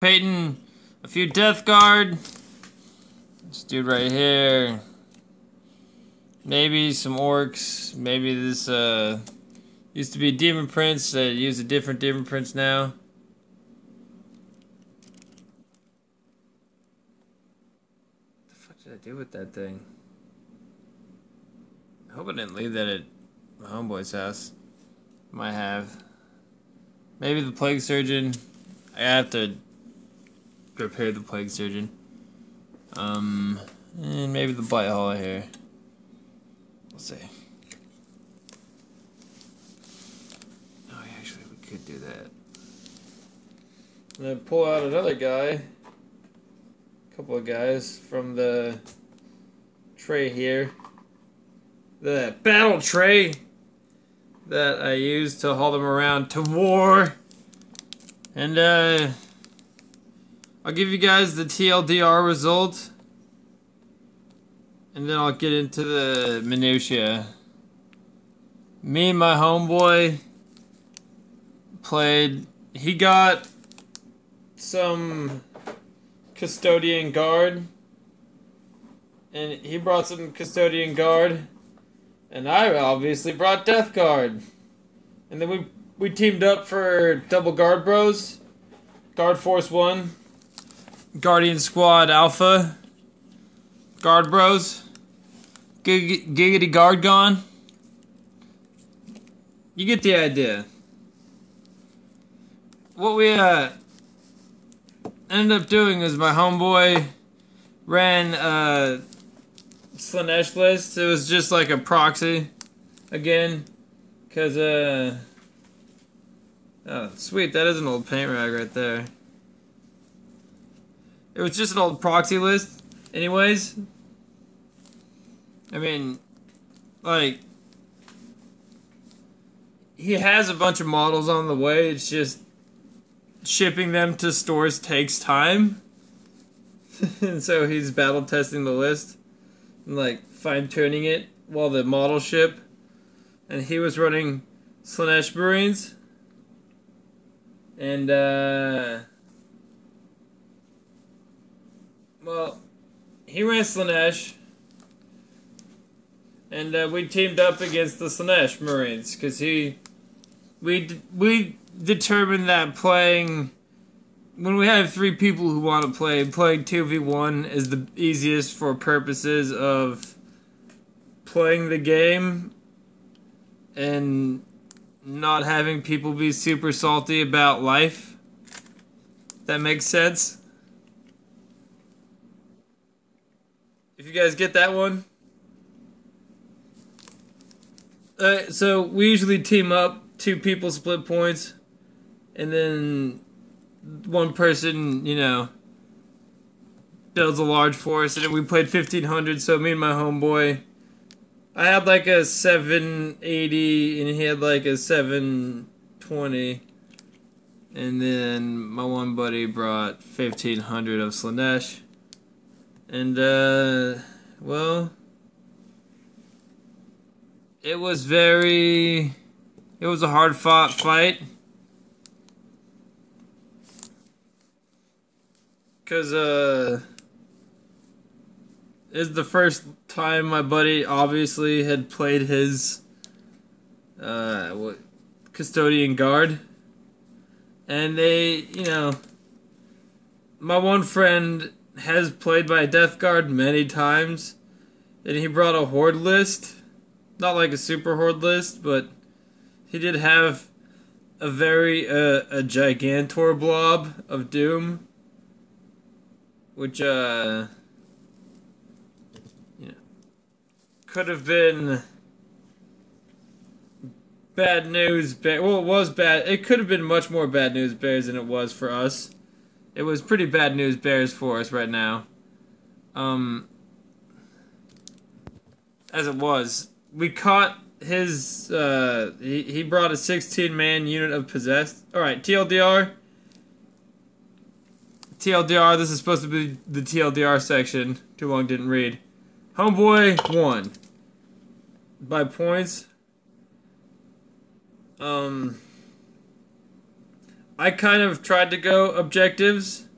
Peyton, a few Death Guard. This dude right here. Maybe some orcs. Maybe this used to be Demon Prince. They use a different Demon Prince now. What the fuck did I do with that thing? I hope I didn't leave that at my homeboy's house. Might have. Maybe the Plague Surgeon. I have to repair the Plague Surgeon. And maybe the Blight Hall here. We'll see. Oh, actually, we could do that. And then pull out another guy. A couple of guys from the tray here. The battle tray that I use to haul them around to war. And, I'll give you guys the TLDR result. And then I'll get into the minutiae. Me and my homeboy played. He got some Custodian Guard. And he brought some Custodian Guard. And I obviously brought Death Guard. And then we teamed up for double Guard Bros. Guard Force 1. Guardian Squad Alpha. Guard Bros. Giggity Guard Gone. You get the idea. What we ended up doing is my homeboy ran a Slaanesh list. It was just like a proxy again. Cause oh sweet, that is an old paint rag right there. It was just an old proxy list anyways. I mean, like, he has a bunch of models on the way. It's just shipping them to stores takes time. And so he's battle testing the list and like fine tuning it while the models ship. And he was running Slaanesh Marines. And well, he ran Slaanesh. And we teamed up against the Slaanesh Marines because we determined that playing, when we have 3 people who want to play, playing 2v1 is the easiest for purposes of playing the game and not having people be super salty about life. That makes sense. If you guys get that one. So we usually team up, 2 people split points, and then one person, you know, builds a large force, and then we played 1500, so me and my homeboy, I had like a 780, and he had like a 720, and then my one buddy brought 1500 of Slaanesh, and, well, it was a hard fought fight. Cause it's the first time my buddy obviously had played his Custodian Guard. And they, you know, my one friend has played my Death Guard many times, and he brought a Horde list. Not like a super Horde list, but he did have a very, a Gigantor blob of Doom. Which, you know, could have been bad news. Well, it was bad. It could have been much more bad news bears than it was for us. It was pretty bad news bears for us right now. As it was. We caught his, he brought a 16-man unit of possessed. Alright, TLDR. TLDR, this is supposed to be the TLDR section. Too long, didn't read. Homeboy won. By points. I kind of tried to go objectives.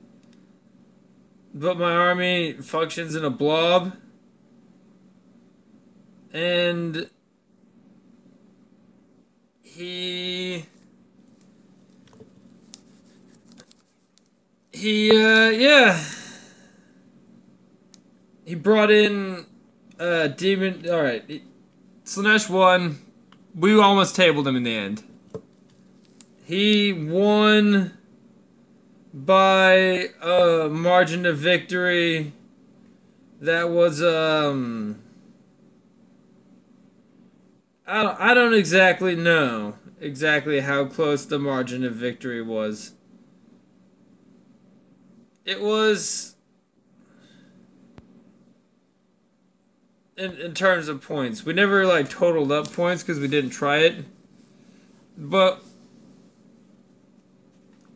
but my army functions in a blob. And he yeah, he brought in demon. All right, Slaanesh won. We almost tabled him in the end. He won by a margin of victory that was I don't exactly know exactly how close the margin of victory was. It was in terms of points. We never like totaled up points because we didn't try it. But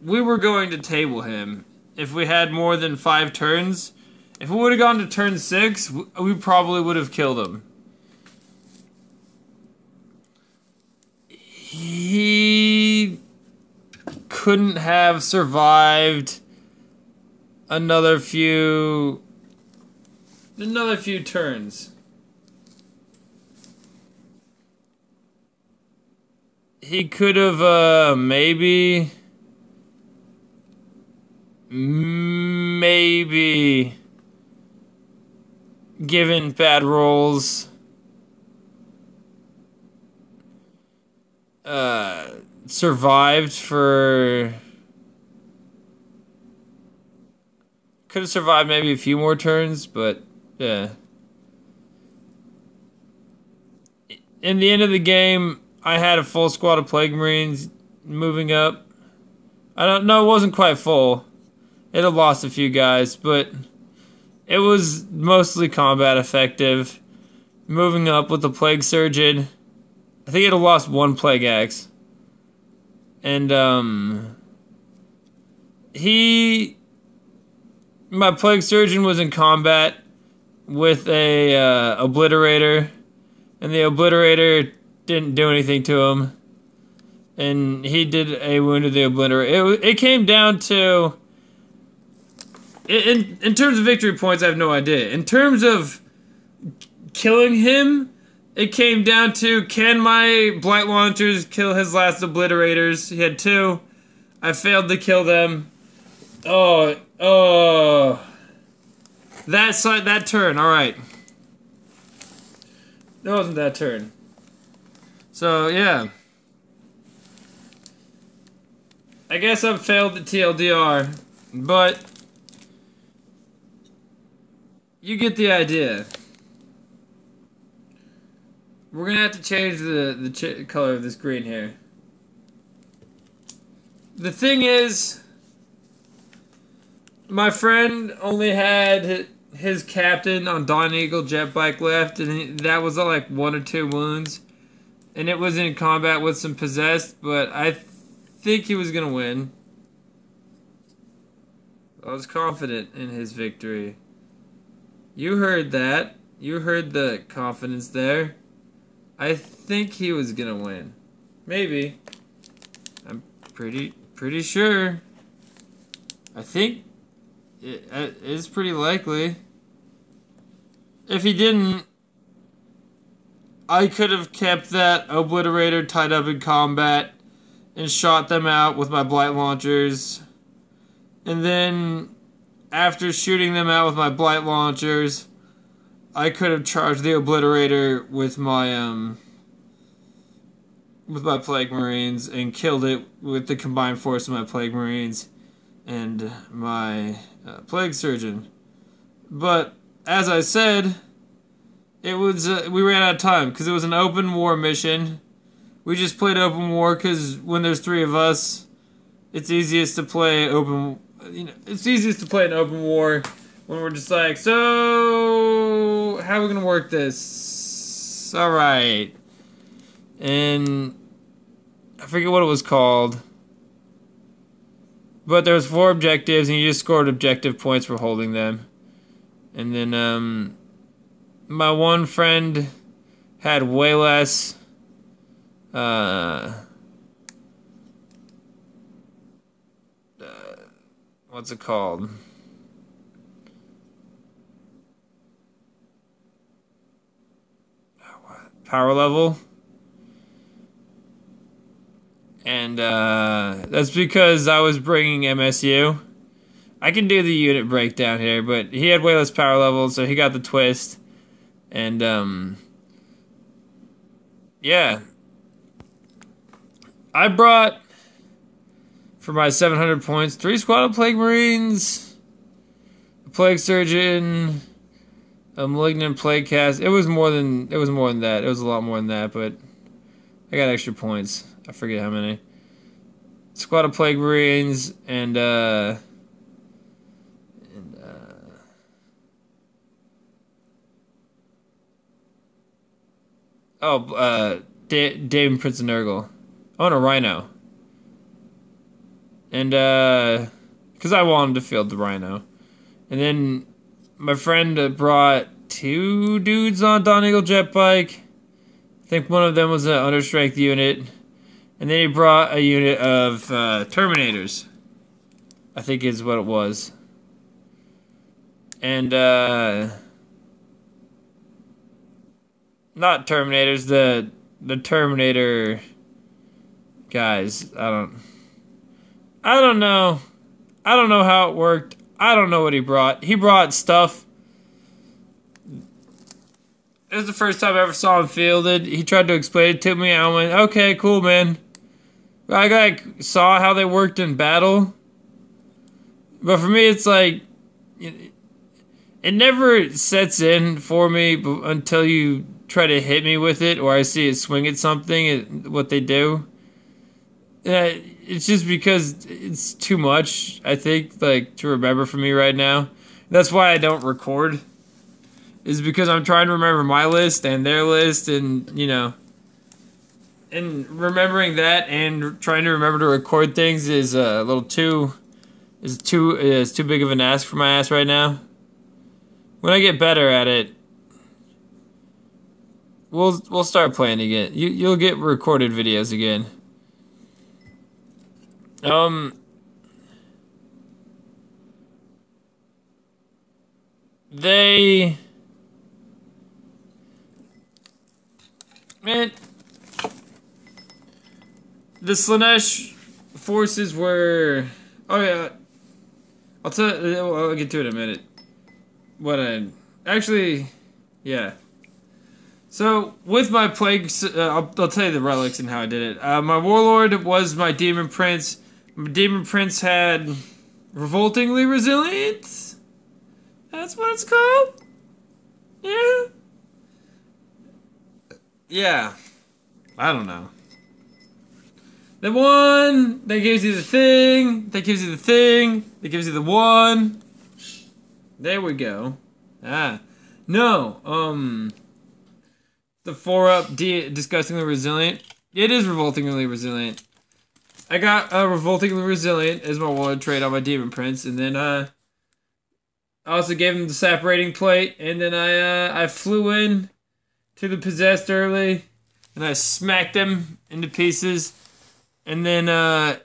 we were going to table him if we had more than 5 turns. If we would have gone to turn 6, we probably would have killed him. He couldn't have survived another few turns. He could have maybe given bad rolls, survived for, could have survived maybe a few more turns, but yeah. In the end of the game, I had a full squad of Plague Marines moving up. I don't know, it wasn't quite full. It had lost a few guys, but it was mostly combat effective. Moving up with the Plague Surgeon. I think it had lost 1 Plague Axe. And, my Plague Surgeon was in combat with a, Obliterator. And the Obliterator didn't do anything to him. And he did a wound to the Obliterator. It came down to... In terms of victory points, I have no idea. In terms of killing him, it came down to, can my Blight Launchers kill his last Obliterators? He had 2. I failed to kill them. Oh. That turn, alright. That wasn't that turn. So, yeah. I guess I've failed at TLDR, but you get the idea. We're gonna have to change the color of this green here. The thing is, my friend only had his captain on Dawn Eagle jet bike left, and that was like 1 or 2 wounds. And it was in combat with some possessed, but I think he was gonna win. I was confident in his victory. You heard that. You heard the confidence there. I think he was gonna win. Maybe. I'm pretty sure. I think it is pretty likely. If he didn't, I could have kept that Obliterator tied up in combat and shot them out with my Blight Launchers. And then, after shooting them out with my Blight Launchers, I could have charged the Obliterator with my Plague Marines and killed it with the combined force of my Plague Marines and my Plague Surgeon. But as I said, it was we ran out of time because it was an open war mission. We just played open war because when there's 3 of us, it's easiest to play open. It's easiest to play an open war when we're just like, so how are we gonna work this? All right, and I forget what it was called, but there was 4 objectives, and you just scored objective points for holding them. And then my one friend had way less. What's it called? power level. And that's because I was bringing MSU. I can do the unit breakdown here, but he had way less power level, so he got the twist. And, yeah. I brought, for my 700 points, 3 squad of Plague Marines, a Plague Surgeon, a Malignant Plague Cast. It was more than that. It was a lot more than that, but I got extra points. I forget how many. Squad of Plague Marines, and Dave and Prince of Nurgle. Oh, and a Rhino. And, because I wanted to field the Rhino. And then my friend brought 2 dudes on Dawn Eagle jet bike. I think one of them was an understrength unit. And then he brought a unit of Terminators. I think is what it was. And, not Terminators, the Terminator guys. I don't know. I don't know how it worked. I don't know what he brought. He brought stuff. It was the first time I ever saw him fielded. He tried to explain it to me. I went, okay, cool, man. I like saw how they worked in battle. But for me, it's like it never sets in for me until you try to hit me with it, or I see it swing at something, what they do. It's just because it's too much, I think, like, to remember for me right now. That's why I don't record, is because I'm trying to remember my list and their list, and, you know, and remembering that and trying to remember to record things is a little too big of an ask for my ass right now. When I get better at it, we'll start playing again. You'll get recorded videos again. Man, the Slaanesh forces were. Oh yeah, I'll get to it in a minute. Yeah. So with my plagues, I'll tell you the relics and how I did it. My warlord was my demon prince. My demon prince had revoltingly resilient. That's what it's called. Yeah. Yeah. I don't know. The one that gives you the thing, that gives you the thing, that gives you the one. There we go. No, the 4-up disgustingly resilient. It is revoltingly resilient. I got revoltingly resilient as my warlord trait on my demon prince, and then I also gave him the separating plate, and then I flew in to the possessed early, and I smacked him into pieces, and then I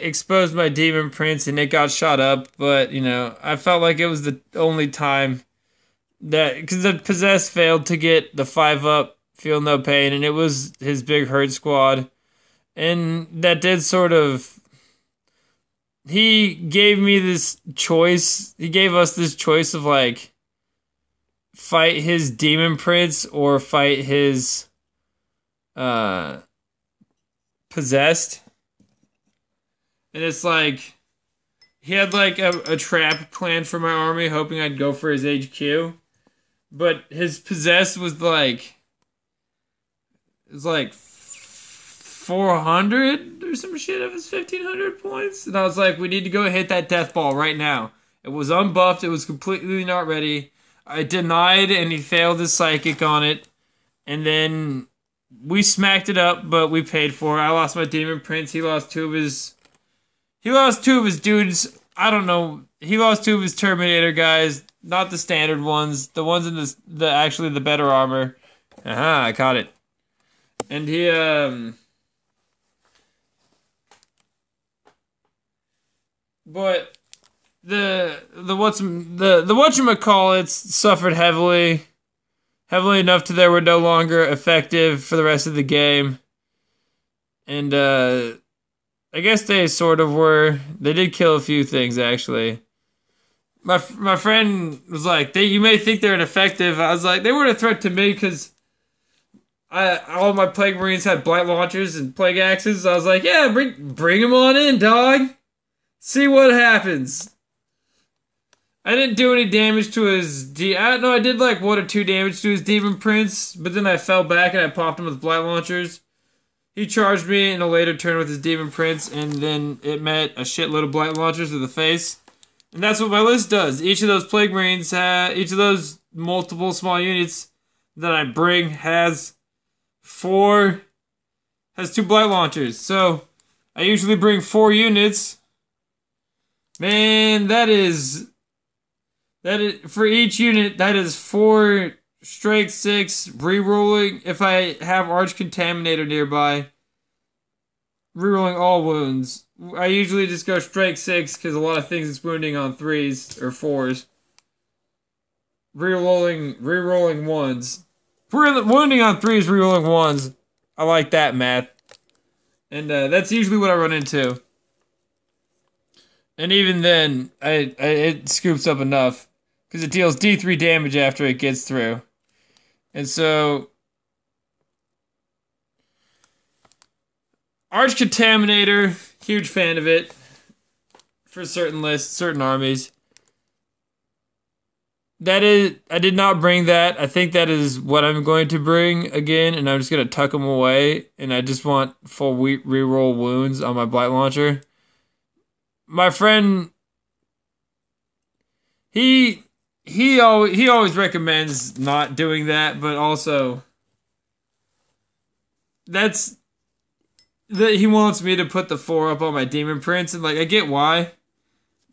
exposed my demon prince, and it got shot up. But you know, I felt like it was the only time that, because the possessed failed to get the 5-up, feel no pain, and it was his big hurt squad. And that did sort of. He gave me this choice. He gave us this choice of like fight his demon prince or fight his possessed. And it's like he had like a trap planned for my army, hoping I'd go for his HQ. But his possessed was like, it was like 400 or some shit of his 1500 points. And I was like, we need to go hit that death ball right now. It was unbuffed. It was completely not ready. I denied, and he failed his psychic on it. And then we smacked it up, but we paid for it. I lost my demon prince. He lost two of his dudes. I don't know. He lost 2 of his Terminator guys. Not the standard ones. The ones in the actually the better armor. Aha, I caught it. And he, but the whatchamacallits suffered heavily heavily enough to they were no longer effective for the rest of the game. And I guess they sort of were. They did kill a few things, actually. My friend was like, you may think they're ineffective. I was like, they weren't a threat to me because all my Plague Marines had blight launchers and plague axes. I was like, yeah, bring them on in, dog. See what happens. I didn't do any damage to his I did like 1 or 2 damage to his Demon Prince, but then I fell back and I popped him with blight launchers. He charged me in a later turn with his Demon Prince, and then it met a shitload of blight launchers to the face. And that's what my list does. Each of those Plague Marines, each of those multiple small units that I bring has 2 blight launchers. So I usually bring 4 units. Man, that is for each unit. That is 4 strength 6 rerolling. If I have Arch Contaminator nearby, rerolling all wounds. I usually just go strength 6 because a lot of things it's wounding on 3s or 4s. Rerolling 1s. Wounding on 3s, rerolling 1s. I like that math. And that's usually what I run into. And even then, it scoops up enough because it deals D3 damage after it gets through. And so Arch Contaminator, huge fan of it for certain lists, certain armies. I did not bring that. I think that is what I'm going to bring again, and I'm just going to tuck them away, and I just want full reroll wounds on my Blight Launcher. My friend, he always recommends not doing that, but also he wants me to put the 4 up on my Demon Prince, and like I get why,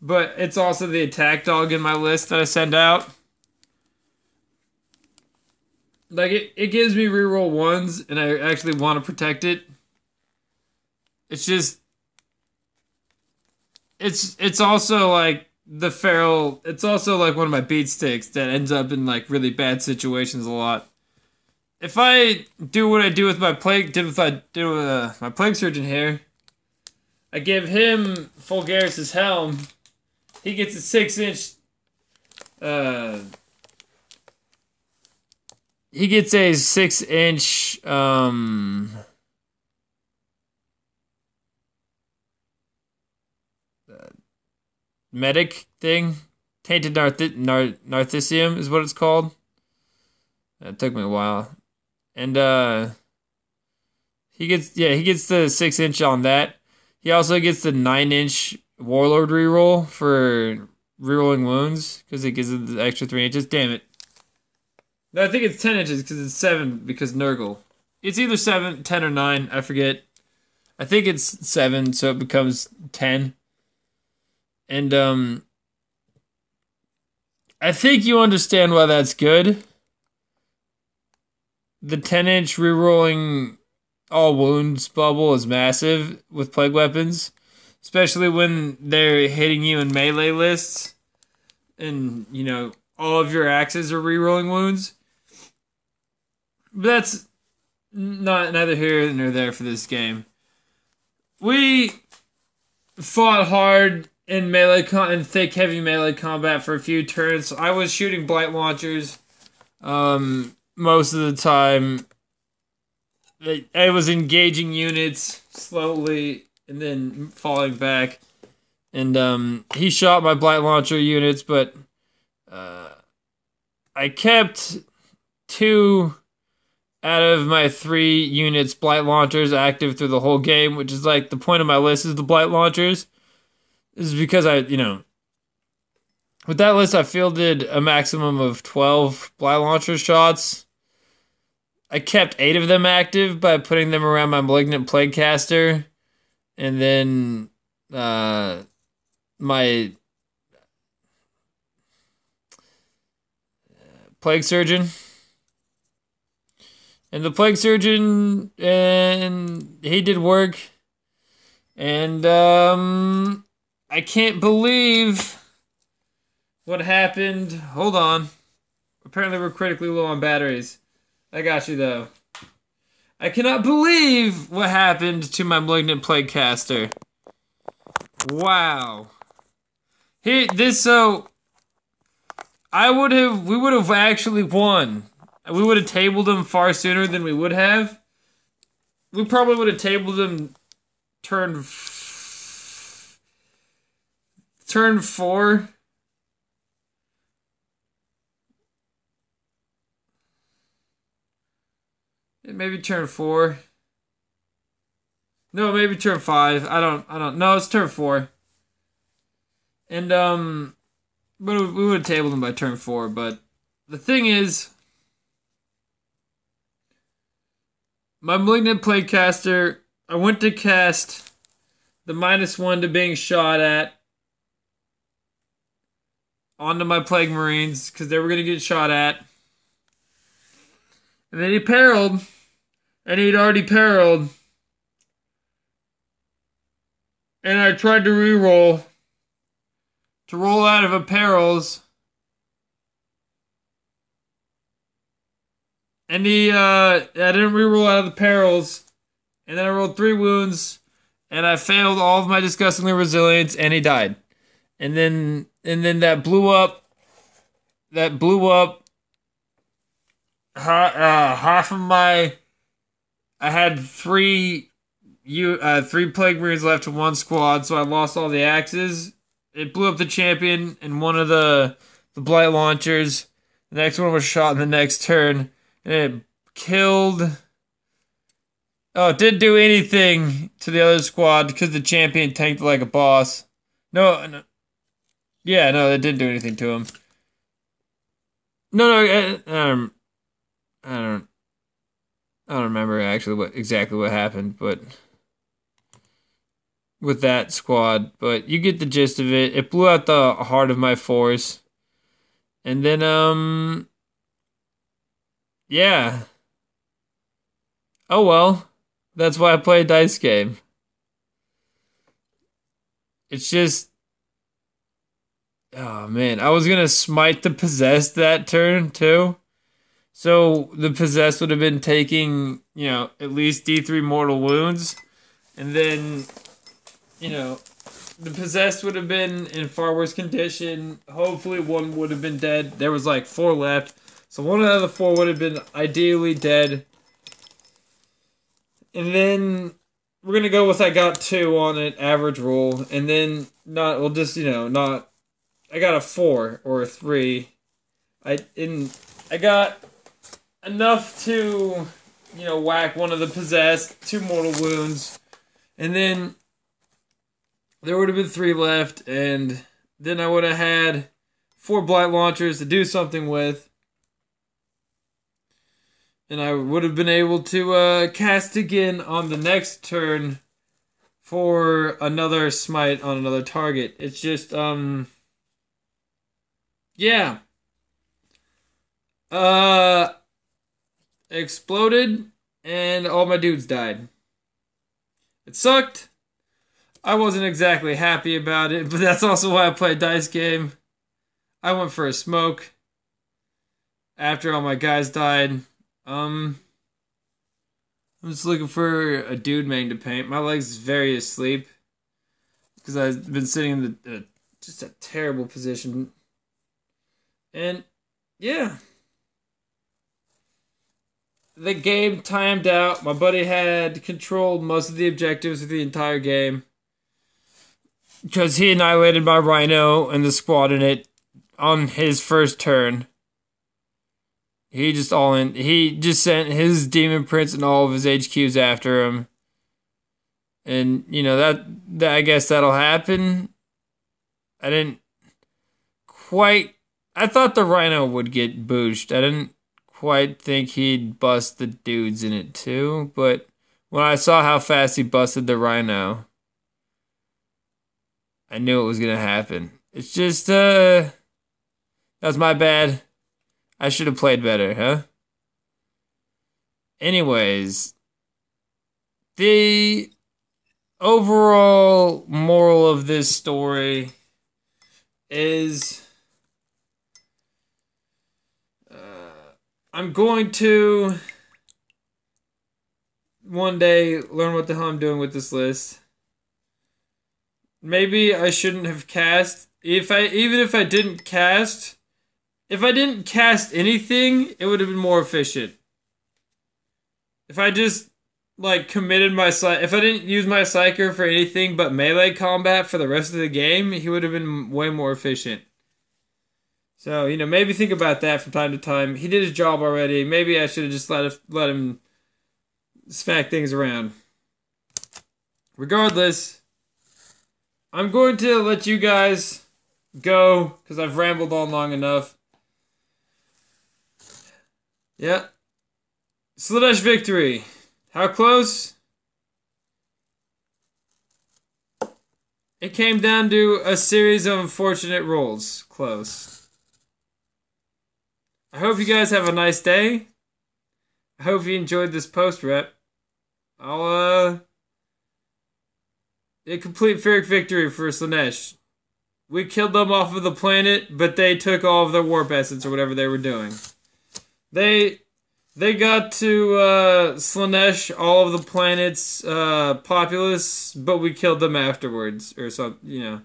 but it's also the attack dog in my list that I send out. Like it gives me reroll 1s, and I actually want to protect it. It's just it's also like the feral. It's also like one of my beat sticks that ends up in like really bad situations a lot. If I do what I do with my plague, my plague surgeon here, I give him Fulgaris' helm. He gets a 6-inch. He gets a 6-inch. Medic thing. Tainted Narthicium is what it's called. It took me a while. And he gets the 6-inch on that. He also gets the 9-inch Warlord reroll for rerolling wounds because it gives it the extra 3 inches. Damn it. No, I think it's 10 inches because it's 7 because Nurgle. It's either 7, 10, or 9. I forget. I think it's 7, so it becomes 10. And I think you understand why that's good. The 10-inch rerolling all wounds bubble is massive with plague weapons, especially when they're hitting you in melee lists, and you know all of your axes are rerolling wounds. But that's neither here nor there for this game. We fought hard in thick, heavy melee combat for a few turns. I was shooting blight launchers most of the time. I was engaging units slowly and then falling back. And he shot my blight launcher units, but I kept 2 out of my 3 units blight launchers active through the whole game, which is like the point of my list is the blight launchers. This is because with that list I fielded a maximum of 12 blight launcher shots. I kept 8 of them active by putting them around my Malignant Plaguecaster, and then my Plague Surgeon. And the Plague Surgeon, and he did work. And I can't believe what happened. Hold on. Apparently we're critically low on batteries. I got you, though. I cannot believe what happened to my Malignant Plaguecaster. Wow. We would have actually won. We would have tabled him far sooner than we would have. We probably would have tabled him turn 4. Maybe turn 4. No, maybe turn 5. I don't. No, it's turn 4. And but we would have tabled him by turn 4. But the thing is, my Malignant Plaguecaster, I went to cast the -1 to being shot at onto my Plague Marines because they were going to get shot at. And then he perilled, and he'd already perilled. And I tried to reroll to roll out of a perils. And I didn't reroll out of the perils. And then I rolled 3 wounds, and I failed all of my disgustingly resilience, and he died. And then that blew up. Half of my. I had 3 Plague Marines left to 1 squad, so I lost all the axes. It blew up the champion and one of the blight launchers. The next one was shot in the next turn, and it killed. Oh, it didn't do anything to the other squad because the champion tanked like a boss. No. Yeah, no, it didn't do anything to him. No, I don't remember actually exactly what happened, but with that squad, but you get the gist of it. It blew out the heart of my force. And then yeah. Oh well. That's why I play a dice game. It's just, oh man, I was gonna smite the possessed that turn too. So the possessed would have been taking, at least D3 mortal wounds. And then, the possessed would have been in far worse condition. Hopefully one would have been dead. There was like 4 left. So 1 out of the 4 would have been ideally dead. And then we're going to go with I got 2 on it, average roll. And then I got a 4 or a 3. I got enough to, whack one of the possessed, 2 mortal wounds. And then there would have been 3 left, and then I would have had 4 blight launchers to do something with. And I would have been able to cast again on the next turn for another smite on another target. It's just, yeah. Exploded, and all my dudes died. It sucked. I wasn't exactly happy about it, but that's also why I play a dice game. I went for a smoke after all my guys died. I'm just looking for a dude main to paint. My legs is very asleep because I've been sitting in just a terrible position. And yeah, the game timed out. My buddy had controlled most of the objectives of the entire game because he annihilated my Rhino and the squad in it on his first turn. He just sent his Demon Prince and all of his HQs after him. And, that I guess that'll happen. I thought the Rhino would get booshed. I didn't quite think he'd bust the dudes in it too. But when I saw how fast he busted the Rhino, I knew it was going to happen. It's just, that was my bad. I should have played better, huh? Anyways, the overall moral of this story is I'm going to one day learn what the hell I'm doing with this list. Maybe I shouldn't have cast. Even if I didn't cast, if I didn't cast anything, it would have been more efficient. If I just like committed my if I didn't use my psyker for anything but melee combat for the rest of the game, he would have been way more efficient. So, you know, maybe think about that from time to time. He did his job already. Maybe I should have just let him smack things around. Regardless, I'm going to let you guys go because I've rambled on long enough. Yeah. Slaanesh victory. How close? It came down to a series of unfortunate rolls. Close. I hope you guys have a nice day. I hope you enjoyed this post-rep. A complete Pyrrhic victory for Slaanesh. We killed them off of the planet, but they took all of their warp essence or whatever they were doing. They got to Slaanesh all of the planet's populace, but we killed them afterwards, or something, you know,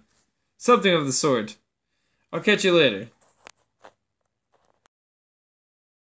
something of the sort. I'll catch you later.